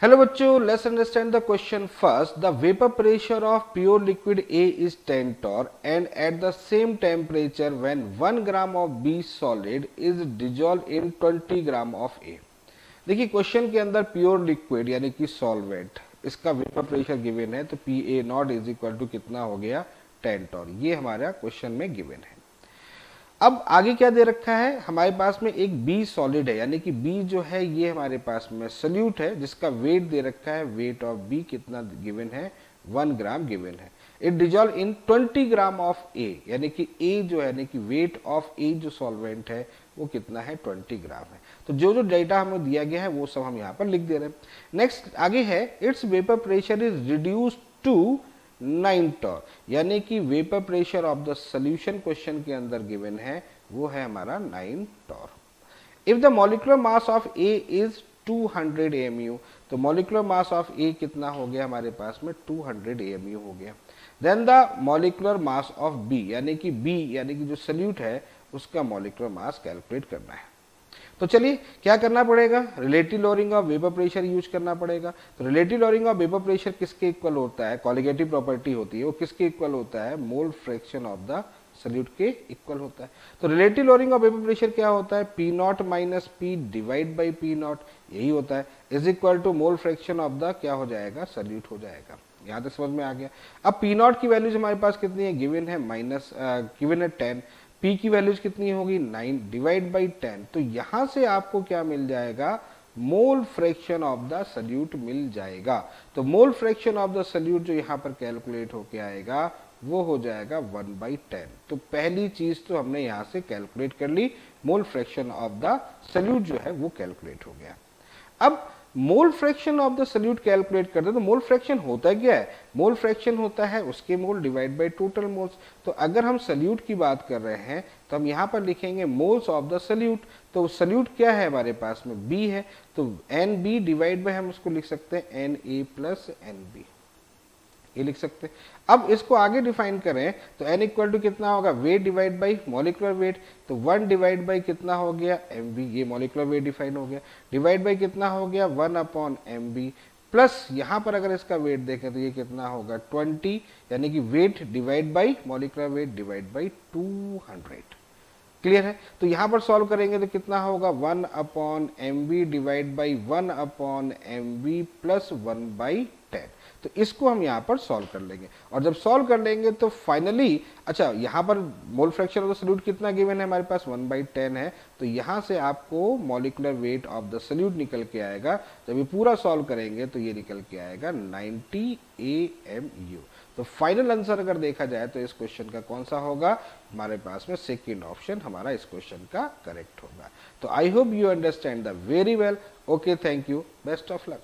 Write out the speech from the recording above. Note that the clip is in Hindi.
Hello बच्चों, let's understand the question first. The vapor pressure of pure liquid A is 10 torr and at the same temperature when 1 gram of B solid is dissolved in 20 gram of A. देखिए क्वेश्चन के अंदर प्योर लिक्विड यानी कि सॉल्वेंट, इसका वेपर प्रेशर गिवन है, तो P A naught is equal to कितना हो गया 10 टॉर। ये हमारा क्वेश्चन में गिवन है। अब आगे क्या दे रखा है, हमारे पास में एक बी सॉलिड है, यानी कि बी जो है ये हमारे पास में सल्यूट है, जिसका वेट दे रखा है, वेट ऑफ बी कितना गिवन है 1 ग्राम गिवन है। It dissolve in 20 gram of A, यानी कि ए जो है यानी कि वेट ऑफ ए जो सॉल्वेंट है वो कितना है 20 ग्राम है। तो जो जो डेटा हमें दिया गया है वो सब हम यहाँ पर लिख दे रहे हैं। नेक्स्ट आगे है, it's vapour pressure is reduce to 9 torr, यानी कि vapour pressure of the solution question के अंदर गिवन है वो है हमारा 9 torr. If the molecular mass of A is 200 AMU, तो मॉलिक्यूलर मास ऑफ ए कितना हो गया हमारे पास में 200 AMU हो गया। Then the molecular mass of B, यानी कि बी यानी कि जो सल्यूट है उसका मॉलिक्यूलर मास कैलकुलेट करना है। तो चलिए क्या करना पड़ेगा, relative lowering of vapour pressure use करना पड़ेगा। तो relative lowering of vapour pressure किसके इक्वल होता है, कॉलिगेटिव प्रॉपर्टी होती है, वो किसके इक्वल होता है, mole fraction of the solute के इक्वल होता है। तो relative lowering of vapour pressure क्या होता है, P naught minus P divide by P naught, यही होता है, is equal to mole fraction of the क्या हो जाएगा, सल्यूट हो जाएगा। यहाँ तक समझ में आ गया। अब पी नॉट की वैल्यूज हमारे पास कितनी है, गिवन है माइनस गिवन है 10, पी की वैल्यूज कितनी होगी 9 डिवाइड बाई 10, तो यहां से आपको क्या मिल जाएगा, mole fraction of the solute मिल जाएगा। तो mole fraction of the solute जो यहाँ पर कैलकुलेट होके आएगा वो हो जाएगा 1/10। तो पहली चीज तो हमने यहाँ से कैलकुलेट कर ली, mole fraction of the solute जो है वो कैलकुलेट हो गया। अब mole fraction of the solute calculate करते हैं, तो मोल फ्रैक्शन होता क्या है, मोल फ्रैक्शन होता है उसके मोल डिवाइड बाय टोटल मोल्स। तो अगर हम सल्यूट की बात कर रहे हैं तो हम यहाँ पर लिखेंगे मोल्स ऑफ द सल्यूट। तो सल्यूट क्या है हमारे पास में, बी है, तो एन बी डिवाइड बाय हम उसको लिख सकते हैं N A plus N B, ये लिख सकते हैं। अब इसको आगे डिफाइन करें तो n इक्वल टू कितना होगा, weight divide by molecular weight, तो 1 डिवाइड बाई कितना हो गया mv, ये मॉलिक्यूलर वेट डिफाइन हो गया, डिवाइड बाई कितना हो गया 1/mv, प्लस यहाँ पर अगर इसका वेट देखें तो ये कितना होगा 20, यानी कि weight divide by molecular weight divide by 200। Clear है। तो यहाँ पर सॉल्व करेंगे तो कितना होगा 1/mv divide by 1/mv plus 1/10। तो इसको हम यहाँ पर सॉल्व कर लेंगे, और जब सॉल्व कर लेंगे तो फाइनली, अच्छा यहाँ पर मोल फ्रैक्शन ऑफ द सल्यूट कितना गिवन है हमारे पास 1/10 है, तो यहाँ से आपको molecular weight of the salute निकल के आएगा। जब ये पूरा सॉल्व करेंगे तो ये निकल के आएगा 90 AMU। तो फाइनल आंसर अगर देखा जाए तो इस क्वेश्चन का कौन सा होगा, हमारे पास में सेकेंड ऑप्शन हमारा इस क्वेश्चन का करेक्ट होगा। तो I hope you understand the very well. Okay, thank you, best of luck.